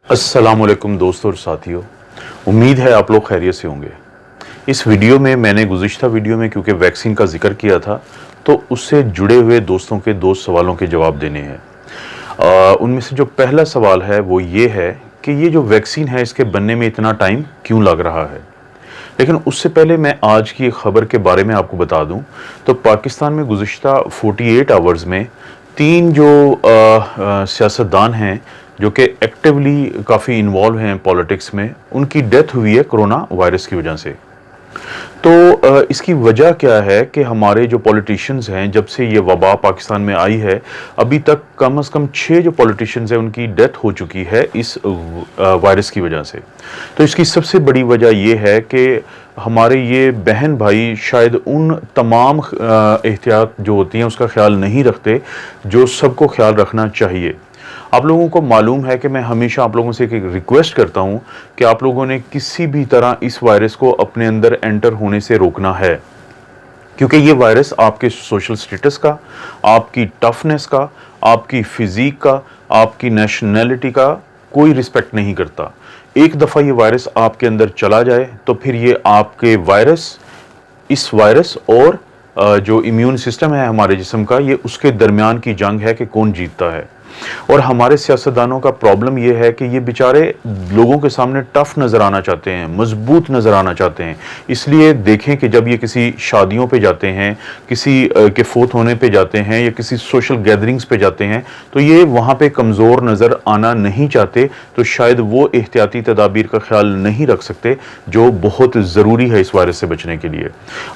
अस्सलामुअलैकुम दोस्तों और साथियों, उम्मीद है आप लोग खैरियत से होंगे। इस वीडियो में मैंने गुज़िश्ता वीडियो में क्योंकि वैक्सीन का जिक्र किया था, तो उससे जुड़े हुए दोस्तों के 2 सवालों के जवाब देने हैं। उनमें से जो पहला सवाल है वो ये है कि ये जो वैक्सीन है इसके बनने में इतना टाइम क्यों लग रहा है। लेकिन उससे पहले मैं आज की खबर के बारे में आपको बता दूं, तो पाकिस्तान में गुज़िश्ता 48 आवर्स में 3 जो सियासतदान हैं जो कि एक्टिवली काफ़ी इन्वॉल्व हैं पॉलिटिक्स में, उनकी डेथ हुई है कोरोना वायरस की वजह से। तो इसकी वजह क्या है कि हमारे जो पॉलिटिशियंस हैं, जब से ये वबा पाकिस्तान में आई है, अभी तक कम से कम 6 जो पॉलिटिशियंस हैं उनकी डेथ हो चुकी है इस वायरस की वजह से। तो इसकी सबसे बड़ी वजह ये है कि हमारे ये बहन भाई शायद उन तमाम एहतियात जो होती हैं उसका ख्याल नहीं रखते जो सबको ख्याल रखना चाहिए। आप लोगों को मालूम है कि मैं हमेशा आप लोगों से एक रिक्वेस्ट करता हूं कि आप लोगों ने किसी भी तरह इस वायरस को अपने अंदर एंटर होने से रोकना है, क्योंकि ये वायरस आपके सोशल स्टेटस का, आपकी टफनेस का, आपकी फिजिक का, आपकी नेशनैलिटी का कोई रिस्पेक्ट नहीं करता। एक दफ़ा ये वायरस आपके अंदर चला जाए तो फिर ये आपके इस वायरस और जो इम्यून सिस्टम है हमारे जिस्म का, ये उसके दरमियान की जंग है कि कौन जीतता है। और हमारे सियासतदानों का प्रॉब्लम ये है कि ये बेचारे लोगों के सामने टफ नज़र आना चाहते हैं, मजबूत नज़र आना चाहते हैं। इसलिए देखें कि जब ये किसी शादियों पे जाते हैं, किसी के फोत होने पे जाते हैं या किसी सोशल गैदरिंग्स पे जाते हैं, तो ये वहाँ पे कमज़ोर नज़र आना नहीं चाहते, तो शायद वो एहतियाती तदाबीर का ख्याल नहीं रख सकते जो बहुत ज़रूरी है इस वायरस से बचने के लिए।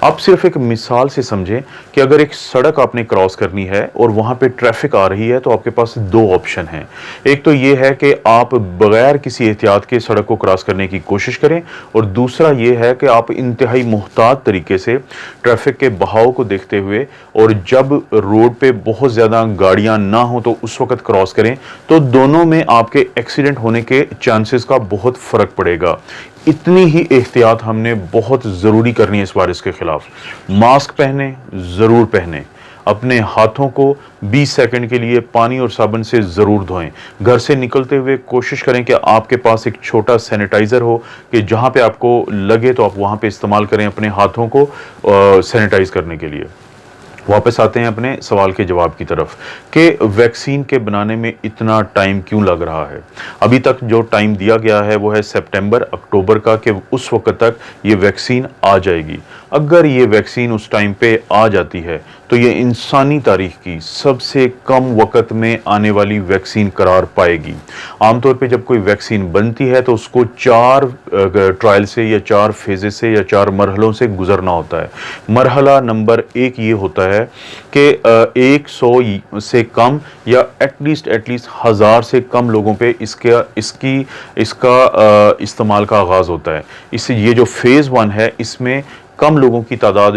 आप सिर्फ एक मिसाल से समझें कि अगर एक सड़क आपने क्रॉस करनी है और वहाँ पे ट्रैफिक आ रही है, तो आपके पास 2 ऑप्शन हैं। एक तो ये है कि आप बगैर किसी एहतियात के सड़क को क्रॉस करने की कोशिश करें, और दूसरा ये है कि आप इंतहाई मुहतात तरीके से ट्रैफिक के बहाव को देखते हुए, और जब रोड पे बहुत ज़्यादा गाड़ियां ना हो तो उस वक्त क्रॉस करें। तो दोनों में आपके एक्सीडेंट होने के चांसेस का बहुत फ़र्क पड़ेगा। इतनी ही एहतियात हमने बहुत ज़रूरी करनी है इस वायरस के ख़िलाफ़। मास्क पहने, ज़रूर पहने। अपने हाथों को 20 सेकंड के लिए पानी और साबुन से ज़रूर धोएं। घर से निकलते हुए कोशिश करें कि आपके पास एक छोटा सैनिटाइज़र हो, कि जहाँ पे आपको लगे तो आप वहाँ पे इस्तेमाल करें अपने हाथों को सैनिटाइज़ करने के लिए। वापस आते हैं अपने सवाल के जवाब की तरफ कि वैक्सीन के बनाने में इतना टाइम क्यों लग रहा है। अभी तक जो टाइम दिया गया है वो है सितंबर अक्टूबर का, कि उस वक्त तक ये वैक्सीन आ जाएगी। अगर ये वैक्सीन उस टाइम पे आ जाती है तो ये इंसानी तारीख की सबसे कम वक्त में आने वाली वैक्सीन करार पाएगी। आमतौर पे जब कोई वैक्सीन बनती है तो उसको 4 ट्रायल से या 4 फेजेस से या 4 मरहलों से गुजरना होता है। मरहला नंबर 1 ये होता है कि 100 से कम या एटलीस्ट 1000 से कम लोगों पे इसका इस्तेमाल का आगाज़ होता है। इससे ये जो फेज़ 1 है इसमें कम लोगों की तादाद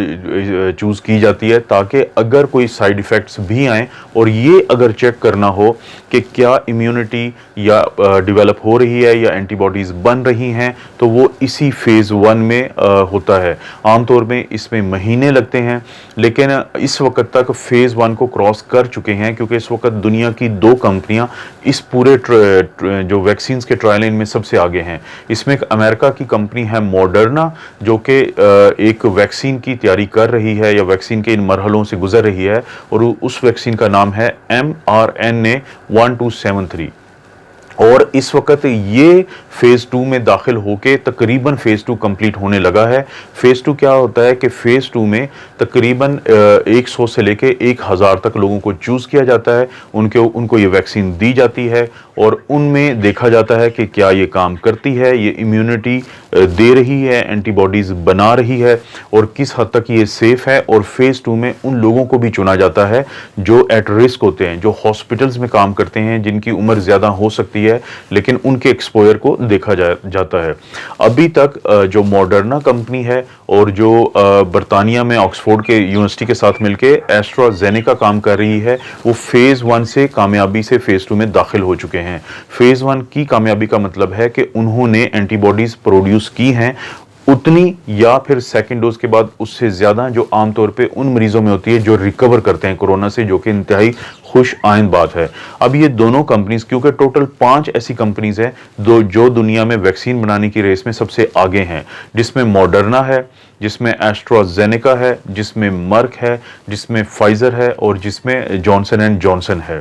चूज़ की जाती है, ताकि अगर कोई साइड इफ़ेक्ट्स भी आएँ और ये अगर चेक करना हो कि क्या इम्यूनिटी या डेवलप हो रही है या एंटीबॉडीज़ बन रही हैं, तो वो इसी फेज़ 1 में होता है। आमतौर में इसमें महीने लगते हैं, लेकिन इस वक्त तक फेज़ 1 को क्रॉस कर चुके हैं, क्योंकि इस वक्त दुनिया की 2 कंपनियां इस पूरे जो वैक्सीन्स के ट्रायल इनमें सबसे आगे हैं। इसमें एक अमेरिका की कंपनी है मॉडर्ना, जो कि एक वैक्सीन की तैयारी कर रही है या वैक्सीन के इन मरहलों से गुजर रही है, और उस वैक्सीन का नाम है mRNA-1273। और इस वक्त ये फेज़ 2 में दाखिल होके तकरीबन फेज़ 2 कंप्लीट होने लगा है। फेज़ 2 क्या होता है कि फेज़ 2 में तकरीबन 100 से लेके 1000 तक लोगों को चूज़ किया जाता है, उनको ये वैक्सीन दी जाती है, और उनमें देखा जाता है कि क्या ये काम करती है, ये इम्यूनिटी दे रही है, एंटीबॉडीज़ बना रही है, और किस हद तक ये सेफ़ है। और फेज़ 2 में उन लोगों को भी चुना जाता है जो एट रिस्क होते हैं, जो हॉस्पिटल्स में काम करते हैं, जिनकी उम्र ज़्यादा हो सकती है, लेकिन उनके एक्सपोजर को देखा जाता है। अभी तक जो मॉडर्ना कंपनी है और जो बरतानिया में ऑक्सफोर्ड के यूनिवर्सिटी के साथ मिलके एस्ट्राजेनेका काम कर रही है, वो फेज़ 1 से कामयाबी से फेज़ 2 में दाखिल हो चुके हैं। फेज़ 1 की कामयाबी का मतलब है कि उन्होंने एंटीबॉडीज़ प्रोड्यूस की हैं उतनी या फिर सेकेंड डोज के बाद उससे ज़्यादा जो आमतौर पे उन मरीजों में होती है जो रिकवर करते हैं कोरोना से, जो कि इंतहाई खुश आइंद बात है। अब ये दोनों कंपनीज, क्योंकि टोटल 5 ऐसी कंपनीज हैं जो दुनिया में वैक्सीन बनाने की रेस में सबसे आगे हैं, जिसमें मॉडर्ना है, जिसमें एस्ट्राजेनेका है, जिसमें मर्क है, जिसमें फाइजर है और जिसमें जॉनसन एंड जॉनसन है।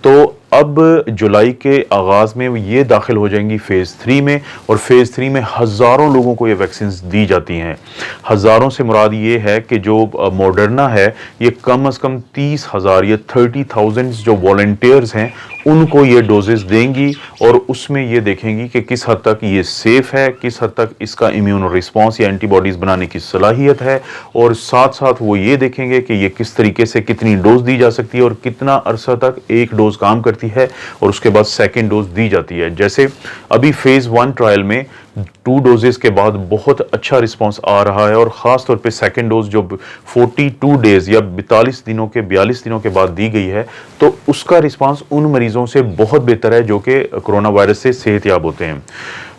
तो अब जुलाई के आगाज में ये दाखिल हो जाएंगी फेज़ 3 में, और फेज़ 3 में हज़ारों लोगों को ये वैक्सीन दी जाती हैं। हज़ारों से मुराद ये है कि जो मॉडर्ना है ये कम से कम 30,000 या 30,000 जो वॉलंटियर्स हैं उनको ये डोजेस देंगी, और उसमें ये देखेंगी कि किस हद तक ये सेफ है, किस हद तक इसका इम्यून रिस्पॉन्स या एंटीबॉडीज़ बनाने की सलाहियत है, और साथ साथ वो ये देखेंगे कि ये किस तरीके से कितनी डोज दी जा सकती है और कितना अरसा तक एक डोज काम करती है और उसके बाद सेकेंड डोज दी जाती है। जैसे अभी फेज़ 1 ट्रायल में 2 डोजेस के बाद बहुत अच्छा रिस्पांस आ रहा है, और ख़ास तौर पे सेकेंड डोज जो 42 डेज़ या 42 दिनों के बाद दी गई है, तो उसका रिस्पांस उन मरीजों से बहुत बेहतर है जो कि कोरोना वायरस से सेहतयाब होते हैं।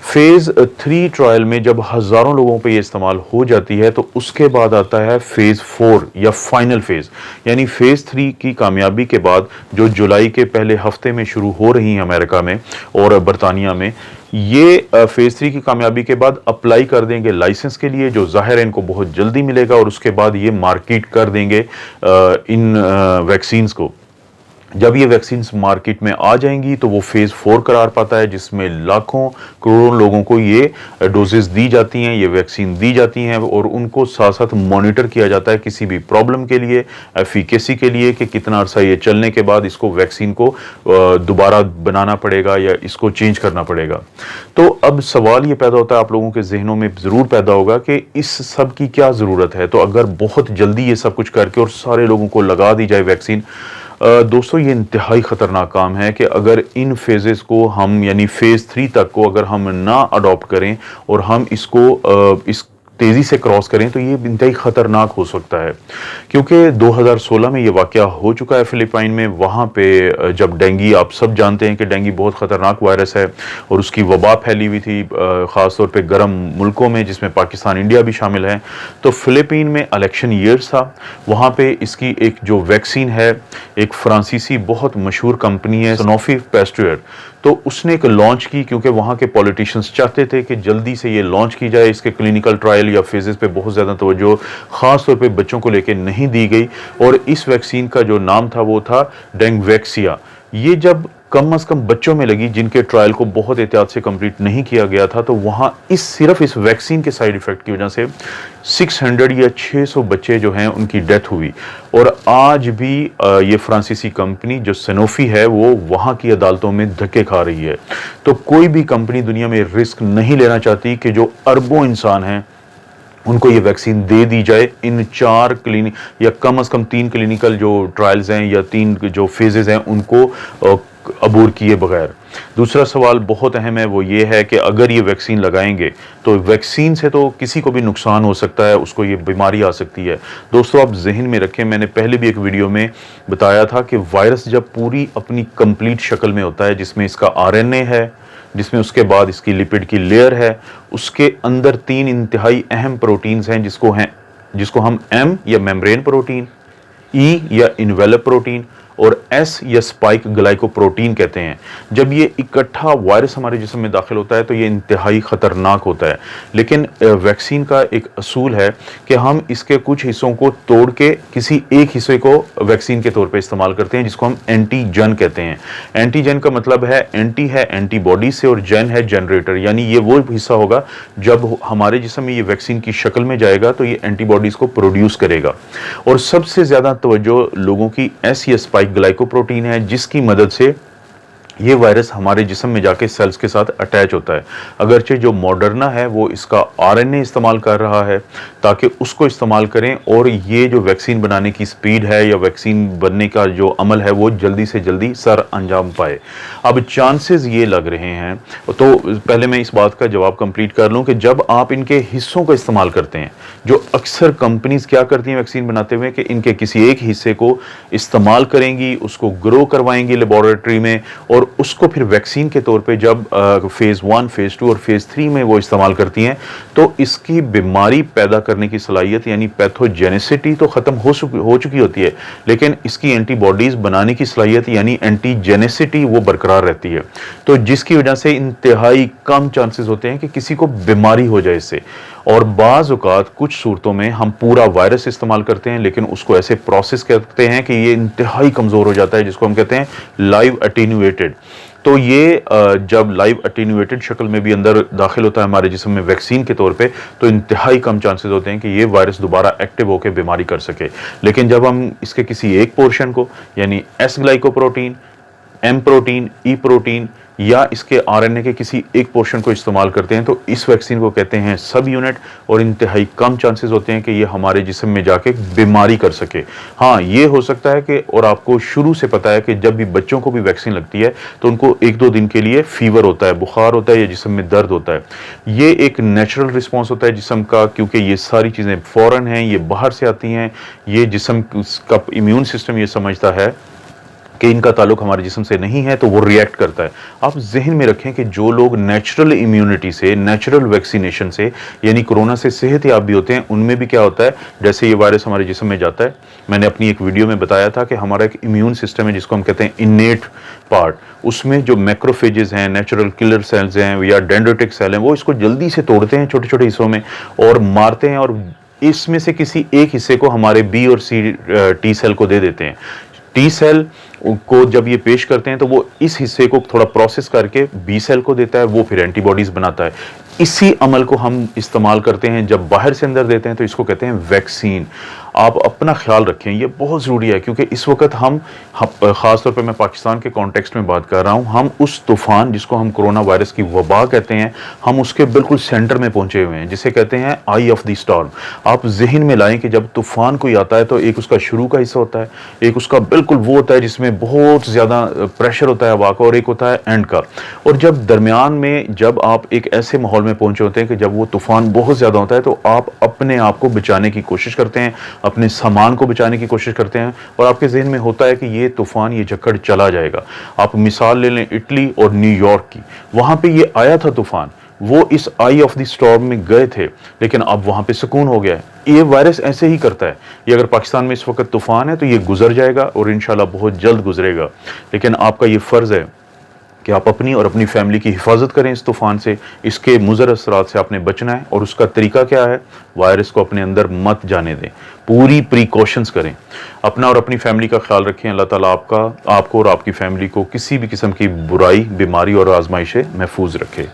फेज़ 3 ट्रायल में जब हज़ारों लोगों पे ये इस्तेमाल हो जाती है, तो उसके बाद आता है फेज़ 4 या फाइनल फेज़, यानी फेज़ 3 की कामयाबी के बाद जो जुलाई के पहले हफ्ते में शुरू हो रही है अमेरिका में और बरतानिया में, ये फेज़ 3 की कामयाबी के बाद अप्लाई कर देंगे लाइसेंस के लिए, जो ज़ाहिर है इनको बहुत जल्दी मिलेगा, और उसके बाद ये मार्केट कर देंगे इन वैक्सीन्स को। जब ये वैक्सीन्स मार्केट में आ जाएंगी तो वो फेज़ 4 करार पाता है, जिसमें लाखों करोड़ों लोगों को ये डोजेस दी जाती हैं, ये वैक्सीन दी जाती हैं, और उनको साथ साथ मॉनिटर किया जाता है किसी भी प्रॉब्लम के लिए, एफिकेसी के लिए, कि कितना अरसा ये चलने के बाद इसको वैक्सीन को दोबारा बनाना पड़ेगा या इसको चेंज करना पड़ेगा। तो अब सवाल ये पैदा होता है, आप लोगों के जहनों में ज़रूर पैदा होगा कि इस सब की क्या ज़रूरत है। तो अगर बहुत जल्दी ये सब कुछ करके और सारे लोगों को लगा दी जाए वैक्सीन, दोस्तों ये इंतहाई ख़तरनाक काम है कि अगर इन फेजेस को हम, यानी फेज़ 3 तक को अगर हम ना अडॉप्ट करें और हम इसको इस तेज़ी से क्रॉस करें, तो ये इंतहाई ख़तरनाक हो सकता है। क्योंकि 2016 में ये वाक़या हो चुका है फ़िलिपाइन में। वहाँ पे जब डेंगू, आप सब जानते हैं कि डेंगू बहुत ख़तरनाक वायरस है और उसकी वबा फैली हुई थी ख़ास तौर पे गर्म मुल्कों में, जिसमें पाकिस्तान, इंडिया भी शामिल हैं। तो फ़िलिपीन में इलेक्शन ईयर्स था, वहाँ पे इसकी एक जो वैक्सीन है, एक फ्रांसीसी बहुत मशहूर कंपनी है सनोफी पैस्ट्यूर, तो उसने एक लॉन्च की, क्योंकि वहाँ के पॉलिटिशियंस चाहते थे कि जल्दी से ये लॉन्च की जाए। इसके क्लिनिकल ट्रायल या फेजेस पे बहुत ज़्यादा तवज्जो ख़ास तौर पे बच्चों को लेकर नहीं दी गई, और इस वैक्सीन का जो नाम था वो था डेंगवैक्सिया। ये जब कम से कम बच्चों में लगी जिनके ट्रायल को बहुत एहतियात से कंप्लीट नहीं किया गया था, तो वहाँ सिर्फ इस वैक्सीन के साइड इफ़ेक्ट की वजह से 600 या 600 बच्चे जो हैं उनकी डेथ हुई। और आज भी ये फ्रांसीसी कंपनी जो सनोफी है वो वहाँ की अदालतों में धक्के खा रही है। तो कोई भी कंपनी दुनिया में रिस्क नहीं लेना चाहती कि जो अरबों इंसान हैं उनको ये वैक्सीन दे दी जाए इन 4 क्लिनिक या कम से कम 3 क्लिनिकल जो ट्रायल्स हैं या 3 जो फेजेस हैं उनको अबूर किए बगैर। दूसरा सवाल बहुत अहम है, वो ये है कि अगर ये वैक्सीन लगाएंगे तो वैक्सीन से तो किसी को भी नुकसान हो सकता है, उसको ये बीमारी आ सकती है। दोस्तों आप जहन में रखें, मैंने पहले भी एक वीडियो में बताया था कि वायरस जब पूरी अपनी कंप्लीट शक्ल में होता है, जिसमें इसका RNA है, जिसमें उसके बाद इसकी लिपिड की लेयर है, उसके अंदर 3 इंतहाई अहम प्रोटीन्स हैं जिसको हम M या मेम्ब्रेन प्रोटीन, E या इन्वेलप प्रोटीन और S या स्पाइक ग्लाइकोप्रोटीन कहते हैं। जब ये इकट्ठा वायरस हमारे जिस्म में दाखिल होता है तो ये इंतहाई ख़तरनाक होता है। लेकिन वैक्सीन का एक असूल है कि हम इसके कुछ हिस्सों को तोड़ के किसी एक हिस्से को वैक्सीन के तौर पे इस्तेमाल करते हैं, जिसको हम एंटीजन कहते हैं। एंटीजन का मतलब है एंटी है एंटीबॉडी से और जन है जनरेटर, यानी ये वो हिस्सा होगा जब हमारे जिस्म में ये वैक्सीन की शक्ल में जाएगा तो ये एंटीबॉडीज़ को प्रोड्यूस करेगा। और सबसे ज़्यादा तवज्जो लोगों की S या स्पाइक ग्लाइकोप्रोटीन है, जिसकी मदद से ये वायरस हमारे जिस्म में जाके सेल्स के साथ अटैच होता है। अगरचे जो मॉडर्ना है वो इसका RNA इस्तेमाल कर रहा है ताकि उसको इस्तेमाल करें और ये जो वैक्सीन बनाने की स्पीड है या वैक्सीन बनने का जो अमल है वो जल्दी से जल्दी सर अंजाम पाए। अब चांसेस ये लग रहे हैं, तो पहले मैं इस बात का जवाब कंप्लीट कर लूँ कि जब आप इनके हिस्सों का इस्तेमाल करते हैं, जो अक्सर कंपनीज क्या करती हैं वैक्सीन बनाते हुए कि इनके किसी एक हिस्से को इस्तेमाल करेंगी, उसको ग्रो करवाएंगी लेबोरेटरी में और और उसको फिर वैक्सीन के तौर पे जब फेज़ 1, फेज़ 2 और फेज़ 3 में वो इस्तेमाल करती हैं तो इसकी बीमारी पैदा करने की सलाहियत यानी पैथोजेनिसिटी तो ख़त्म हो चुकी होती है, लेकिन इसकी एंटीबॉडीज़ बनाने की सलाहियत यानी एंटीजेनिसिटी वो बरकरार रहती है। तो जिसकी वजह से इंतहाई कम चांसेस होते हैं कि किसी को बीमारी हो जाए इससे। और बाज़ औक़ात कुछ सूरतों में हम पूरा वायरस इस्तेमाल करते हैं, लेकिन उसको ऐसे प्रोसेस करते हैं कि ये इंतहाई कमज़ोर हो जाता है, जिसको हम कहते हैं लाइव अटेन्यूएटेड। तो ये जब लाइव अटेन्यूएटेड शक्ल में भी अंदर दाखिल होता है हमारे जिस्म में वैक्सीन के तौर पे, तो इंतहाई कम चांसेस होते हैं कि ये वायरस दोबारा एक्टिव होकर बीमारी कर सके। लेकिन जब हम इसके किसी एक पोर्शन को यानी एस ग्लाइकोप्रोटीन, एम प्रोटीन, ई प्रोटीन या इसके आरएनए के किसी एक पोर्शन को इस्तेमाल करते हैं तो इस वैक्सीन को कहते हैं सब यूनिट, और इंतहाई कम चांसेस होते हैं कि ये हमारे जिस्म में जाके बीमारी कर सके। हाँ, ये हो सकता है कि, और आपको शुरू से पता है कि जब भी बच्चों को भी वैक्सीन लगती है तो उनको 1-2 दिन के लिए फीवर होता है, बुखार होता है या जिस्म में दर्द होता है। ये एक नेचुरल रिस्पॉन्स होता है जिस्म का, क्योंकि ये सारी चीज़ें फ़ौरन हैं, ये बाहर से आती हैं, ये जिस्म का इम्यून सिस्टम ये समझता है कि इनका ताल्लुक हमारे जिस्म से नहीं है, तो वो रिएक्ट करता है। आप जहन में रखें कि जो लोग नेचुरल इम्यूनिटी से, नेचुरल वैक्सीनेशन से यानी कोरोना से सेहतयाब भी होते हैं, उनमें भी क्या होता है, जैसे ये वायरस हमारे जिस्म में जाता है, मैंने अपनी एक वीडियो में बताया था कि हमारा एक इम्यून सिस्टम है जिसको हम कहते हैं इनेट पार्ट, उसमें जो मैक्रोफेजेस हैं, नेचुरल किलर सेल्स हैं या डेंड्रोटिक सेल हैं, वो इसको जल्दी से तोड़ते हैं छोटे छोटे हिस्सों में और मारते हैं, और इसमें से किसी एक हिस्से को हमारे बी और सी टी सेल को दे देते हैं। टी सेल को जब ये पेश करते हैं तो वो इस हिस्से को थोड़ा प्रोसेस करके बी सेल को देता है, वो फिर एंटीबॉडीज बनाता है। इसी अमल को हम इस्तेमाल करते हैं जब बाहर से अंदर देते हैं, तो इसको कहते हैं वैक्सीन। आप अपना ख्याल रखें, ये बहुत ज़रूरी है, क्योंकि इस वक्त हम ख़ास तौर पे मैं पाकिस्तान के कॉन्टेक्स्ट में बात कर रहा हूँ, हम उस तूफ़ान जिसको हम कोरोना वायरस की वबा कहते हैं, हम उसके बिल्कुल सेंटर में पहुँचे हुए हैं, जिसे कहते हैं आई ऑफ द स्टॉर्म। आप जहन में लाएं कि जब तूफ़ान कोई आता है तो एक उसका शुरू का हिस्सा होता है, एक उसका बिल्कुल वो होता है जिसमें बहुत ज़्यादा प्रेशर होता है हवा का, और एक होता है एंड का। और जब दरमियान में जब आप एक ऐसे माहौल में पहुँचे होते हैं कि जब वो तूफ़ान बहुत ज़्यादा होता है, तो आप अपने आप को बचाने की कोशिश करते हैं, अपने सामान को बचाने की कोशिश करते हैं, और आपके जहन में होता है कि ये तूफान, ये झक्कड़ चला जाएगा। आप मिसाल ले लें इटली और न्यूयॉर्क की, वहां पे ये आया था तूफान, वो इस आई ऑफ द स्टॉर्म में गए थे, लेकिन अब वहां पे सुकून हो गया है। ये वायरस ऐसे ही करता है, ये अगर पाकिस्तान में इस वक्त तूफान है तो ये गुजर जाएगा और इंशाल्लाह बहुत जल्द गुजरेगा। लेकिन आपका ये फ़र्ज़ है कि आप अपनी और अपनी फैमिली की हिफाजत करें इस तूफ़ान से, इसके मुज़र असरात से आपने बचना है। और उसका तरीका क्या है, वायरस को अपने अंदर मत जाने दें, पूरी प्रिकॉशंस करें, अपना और अपनी फैमिली का ख्याल रखें। अल्लाह ताला आपको और आपकी फैमिली को किसी भी किस्म की बुराई, बीमारी और आजमाइश से महफूज रखे।